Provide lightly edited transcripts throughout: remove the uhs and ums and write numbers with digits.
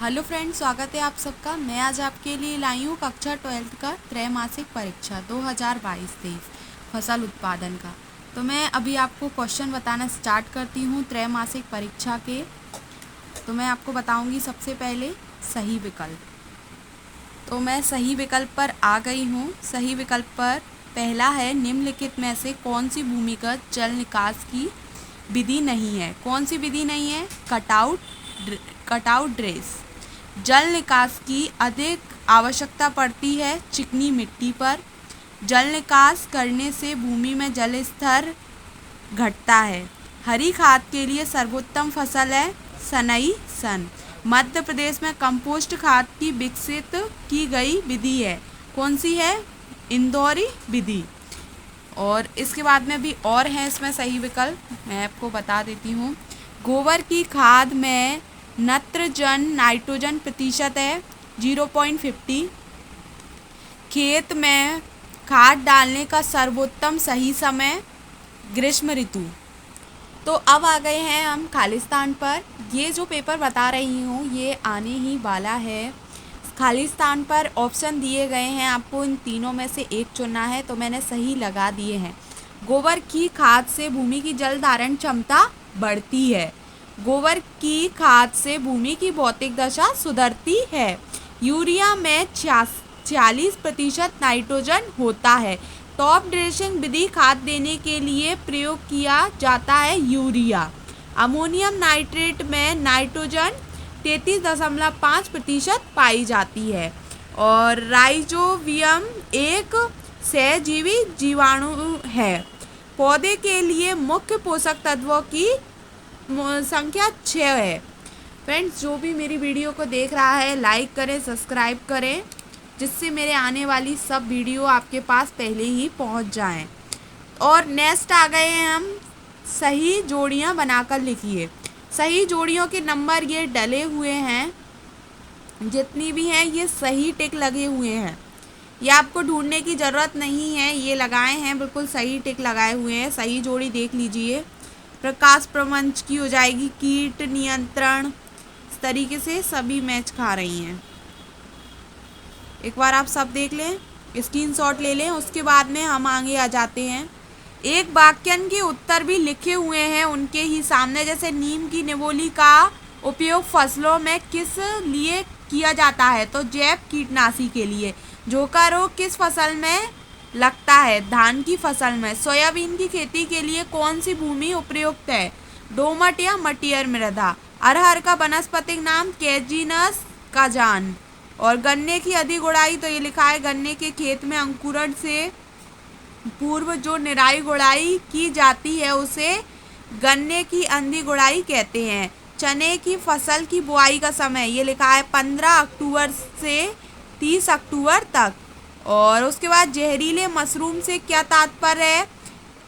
Hello friends, स्वागत है आप सबका। मैं आज आपके लिए लाई हूँ कक्षा 12th का त्रैमासिक परीक्षा 2022-23 फसल उत्पादन का। तो मैं अभी आपको क्वेश्चन बताना स्टार्ट करती हूँ त्रैमासिक परीक्षा के। तो मैं आपको बताऊँगी सबसे पहले सही विकल्प। तो मैं सही विकल्प पर आ गई हूँ। सही विकल्प पर पहला है, निम्नलिखित में से कौन सी भूमिगत जल निकास की विधि नहीं है। कौन सी विधि नहीं है? Cutout dress. जल निकास की अधिक आवश्यकता पड़ती है चिकनी मिट्टी पर। जल निकास करने से भूमि में जल स्तर घटता है। हरी खाद के लिए सर्वोत्तम फसल है सनई सन। मध्य प्रदेश में कंपोस्ट खाद की विकसित की गई विधि है। कौन सी है? इंदौरी विधि। और इसके बाद में भी और है इसमें सही विकल्प, मैं आपको बता देती हूँ। गोबर की खाद में नाइट्रोजन प्रतिशत है 0.50। खेत में खाद डालने का सर्वोत्तम सही समय ग्रीष्म ऋतु। तो अब आ गए हैं हम खालिस्तान पर। ये जो पेपर बता रही हूँ ये आने ही वाला है। खालिस्तान पर ऑप्शन दिए गए हैं, आपको इन तीनों में से एक चुनना है। तो मैंने सही लगा दिए हैं। गोबर की खाद से भूमि की जल धारण क्षमता बढ़ती है। गोबर की खाद से भूमि की भौतिक दशा सुधरती है। यूरिया में 46% नाइट्रोजन होता है। टॉप ड्रेसिंग विधि खाद देने के लिए प्रयोग किया जाता है यूरिया। अमोनियम नाइट्रेट में नाइट्रोजन 33.5% पाई जाती है। और राइजोबियम एक सहजीवी जीवाणु है। पौधे के लिए मुख्य पोषक तत्वों की संख्या 6 है। फ्रेंड्स, जो भी मेरी वीडियो को देख रहा है लाइक करें, सब्सक्राइब करें, जिससे मेरे आने वाली सब वीडियो आपके पास पहले ही पहुंच जाएं। और नेक्स्ट आ गए हैं हम, सही जोड़ियां बनाकर लिखिए। सही जोड़ियों के नंबर ये डले हुए हैं, जितनी भी हैं ये सही टिक लगे हुए हैं। ये आपको ढूंढने की ज़रूरत नहीं है, ये लगाए हैं, बिल्कुल सही टिक लगाए हुए हैं। सही जोड़ी देख लीजिए। प्रकाश प्रपंच की हो जाएगी, कीट नियंत्रण, इस तरीके से सभी मैच खा रही हैं। एक बार आप सब देख लें, स्क्रीनशॉट ले लें। उसके बाद में हम आगे आ जाते हैं। एक वाक्यन के उत्तर भी लिखे हुए हैं उनके ही सामने। जैसे नीम की निबोली का उपयोग फसलों में किस लिए किया जाता है? तो जैव कीटनाशी के लिए। झोंका रोग किस फसल में लगता है? धान की फसल में। सोयाबीन की खेती के लिए कौन सी भूमि उपयुक्त है? दोमट या मटियर मृदा। अरहर का वनस्पतिक नाम कैजिनस काजान। और गन्ने की अधिक गुड़ाई, तो ये लिखा है गन्ने के खेत में अंकुरण से पूर्व जो निराई गुड़ाई की जाती है उसे गन्ने की अंधी गुड़ाई कहते हैं। चने की फसल की बुआई का समय, ये लिखा है 15 अक्टूबर से 30 अक्टूबर तक। और उसके बाद जहरीले मशरूम से क्या तात्पर्य है?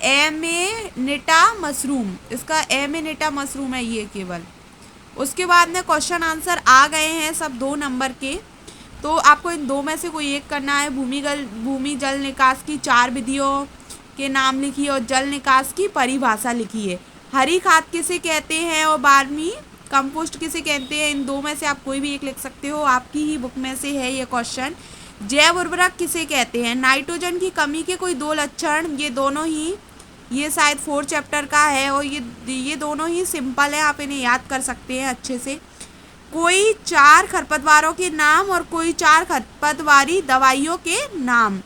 एमेनिटा मशरूम, इसका एमेनिटा मशरूम है ये केवल। उसके बाद में क्वेश्चन आंसर आ गए हैं सब 2 नंबर के। तो आपको इन 2 में से कोई एक करना है। भूमि जल निकास की 4 विधियों के नाम लिखिए और जल निकास की परिभाषा लिखिए। हरी खाद किसे कहते हैं और वर्मी कंपोस्ट किसे कहते हैं? इन 2 में से आप कोई भी एक लिख सकते हो, आपकी ही बुक में से है ये क्वेश्चन। जैव उर्वरक किसे कहते हैं? नाइट्रोजन की कमी के कोई 2 लक्षण, ये दोनों ही, ये शायद 4 चैप्टर का है और ये दोनों ही सिंपल है, आप इन्हें याद कर सकते हैं अच्छे से। कोई 4 खरपतवारों के नाम और कोई 4 खरपतवारी दवाइयों के नाम,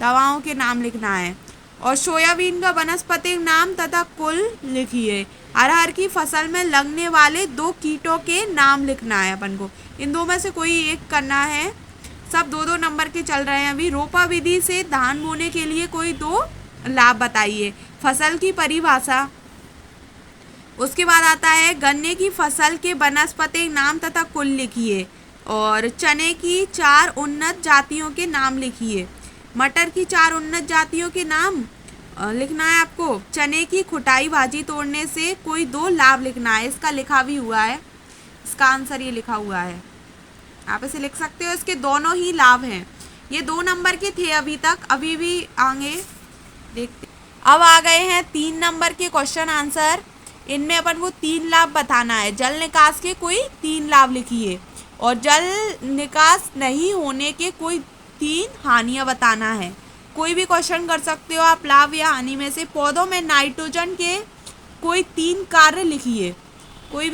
दवाओं के नाम लिखना है। और सोयाबीन का वनस्पतिक नाम तथा कुल लिखिए। अरहर की फसल में लगने वाले 2 कीटों के नाम लिखना है अपन को। इन 2 में से कोई एक करना है। सब 2-2 नंबर के चल रहे हैं अभी। रोपा विधि से धान बोने के लिए कोई 2 लाभ बताइए। फसल की परिभाषा। उसके बाद आता है गन्ने की फसल के वनस्पतिक नाम तथा कुल लिखिए। और चने की 4 उन्नत जातियों के नाम लिखिए। मटर की 4 उन्नत जातियों के नाम लिखना है आपको। चने की खुटाई भाजी तोड़ने से कोई 2 लाभ लिखना है। इसका लिखा भी हुआ है, इसका आंसर ये लिखा हुआ है, आप इसे लिख सकते हो। इसके दोनों ही लाभ हैं। ये 2 नंबर के थे अभी तक, अभी भी आगे देखते। अब आ गए हैं 3 नंबर के क्वेश्चन आंसर। इनमें अपन को 3 लाभ बताना है। जल निकास के कोई 3 लाभ लिखिए। और जल निकास नहीं होने के कोई 3 हानियां बताना है। कोई भी क्वेश्चन कर सकते हो आप लाभ या हानि में से। पौधों में नाइट्रोजन के कोई 3 कार्य लिखिए। कोई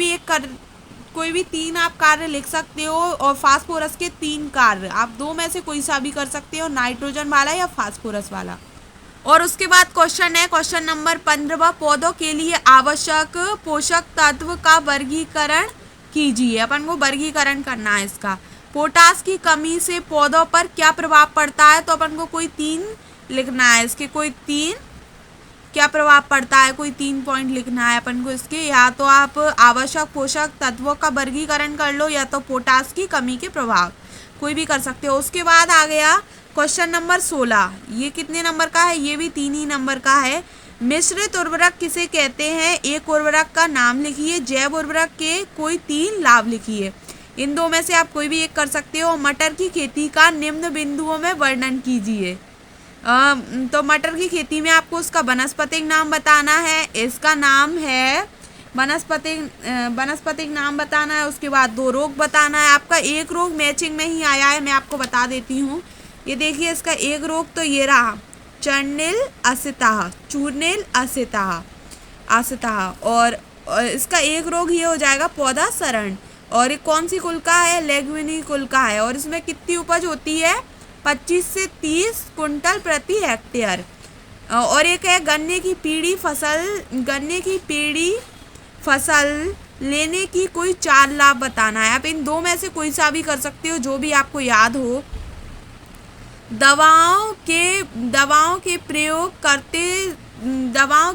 भी 3 आप कार्य लिख सकते हो, और फास्फोरस के 3 कार्य आप 2 में से कोई सा भी कर सकते हो, नाइट्रोजन वाला या फास्फोरस वाला। और उसके बाद क्वेश्चन है क्वेश्चन नंबर 15, पौधों के लिए आवश्यक पोषक तत्व का वर्गीकरण कीजिए। अपन को वर्गीकरण करना है इसका। पोटास की कमी से पौधों पर क्या प्रभाव पड़ता है, तो अपन को कोई 3 लिखना है इसके। कोई 3 क्या प्रभाव पड़ता है, कोई 3 पॉइंट लिखना है अपन को इसके। या तो आप आवश्यक पोषक तत्वों का वर्गीकरण कर लो, या तो पोटास की कमी के प्रभाव, कोई भी कर सकते हो। उसके बाद आ गया क्वेश्चन नंबर 16। ये कितने नंबर का है, ये भी 3 ही नंबर का है। मिश्रित उर्वरक किसे कहते हैं, एक उर्वरक का नाम लिखिए। जैव उर्वरक के कोई 3 लाभ लिखिए। इन 2 में से आप कोई भी एक कर सकते हो। मटर की खेती का निम्न बिंदुओं में वर्णन कीजिए। तो मटर की खेती में आपको उसका वनस्पतिक नाम बताना है। इसका नाम है वनस्पतिक नाम बताना है। उसके बाद 2 रोग बताना है। आपका एक रोग मैचिंग में ही आया है, मैं आपको बता देती हूँ। ये देखिए इसका एक रोग तो ये रहा, चूर्निल असिता। और इसका एक रोग ये हो जाएगा पौधा सड़न। और ये कौन सी कुल का है, लेग्यूमिनी कुल का है। और इसमें कितनी उपज होती है, 25 से 30 कुंटल प्रति हेक्टेयर। और एक है गन्ने की पीढ़ी फसल लेने की कोई 4 लाभ बताना है। आप इन 2 में से कोई सा भी कर सकते हो, जो भी आपको याद हो। दवाओं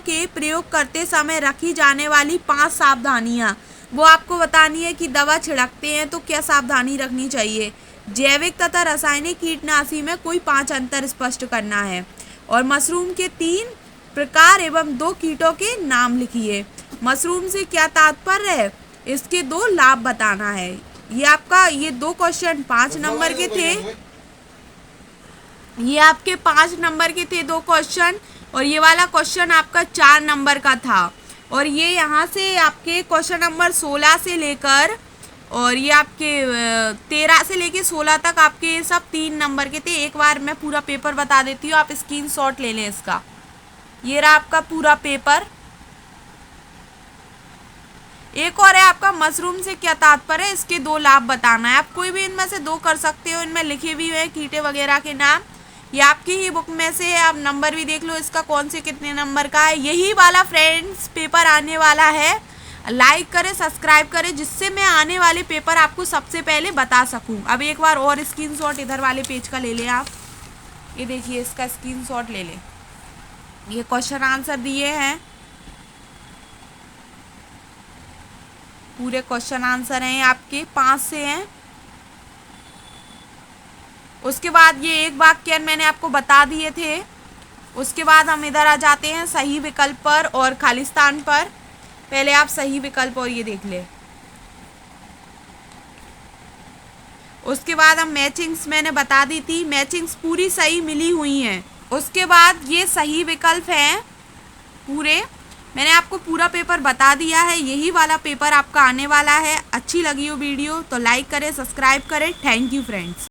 के प्रयोग करते समय रखी जाने वाली 5 सावधानियां, वो आपको बतानी है कि दवा छिड़कते हैं तो क्या सावधानी रखनी चाहिए। जैविक तथा रासायनिक कीटनाशी में कोई 5 अंतर स्पष्ट करना है। और मशरूम के 3 प्रकार एवं 2 कीटों के नाम लिखिए। मशरूम से क्या तात्पर्य है, इसके 2 लाभ बताना है। ये आपका ये 2 क्वेश्चन 5 नंबर के थे। ये आपके 5 नंबर के थे 2 क्वेश्चन, और ये वाला क्वेश्चन आपका 4 नंबर का था। और ये यहाँ से आपके क्वेश्चन नंबर 16 से लेकर, और ये आपके 13 से लेके 16 तक आपके सब 3 नंबर के थे। एक बार मैं पूरा पेपर बता देती हूँ, आप स्क्रीनशॉट ले लें इसका। ये रहा आपका पूरा पेपर। एक और है आपका मशरूम से क्या तात्पर्य है, इसके 2 लाभ बताना है। आप कोई भी इनमें से 2 कर सकते हो। इनमें लिखे भी हुए कीटे वगैरह के नाम, ये आपकी ही बुक में से है। आप नंबर भी देख लो इसका, कौन से कितने नंबर का है। यही वाला फ्रेंड्स पेपर आने वाला है। लाइक करें, सब्सक्राइब करें, जिससे मैं आने वाले पेपर आपको सबसे पहले बता सकूं। अब एक बार और स्क्रीनशॉट इधर वाले पेज का ले लें आप। ये देखिए इसका स्क्रीनशॉट ले लें। ये क्वेश्चन आंसर दिए हैं, पूरे क्वेश्चन आंसर हैं आपके 5 से हैं। उसके बाद ये एक वाक्य मैंने आपको बता दिए थे। उसके बाद हम इधर आ जाते हैं सही विकल्प पर और खालिस्तान पर। पहले आप सही विकल्प और ये देख ले। उसके बाद हम मैचिंग्स मैंने बता दी थी, मैचिंग्स पूरी सही मिली हुई हैं। उसके बाद ये सही विकल्प हैं पूरे। मैंने आपको पूरा पेपर बता दिया है। यही वाला पेपर आपका आने वाला है। अच्छी लगी हो वीडियो तो लाइक करें, सब्सक्राइब करें। Thank you friends.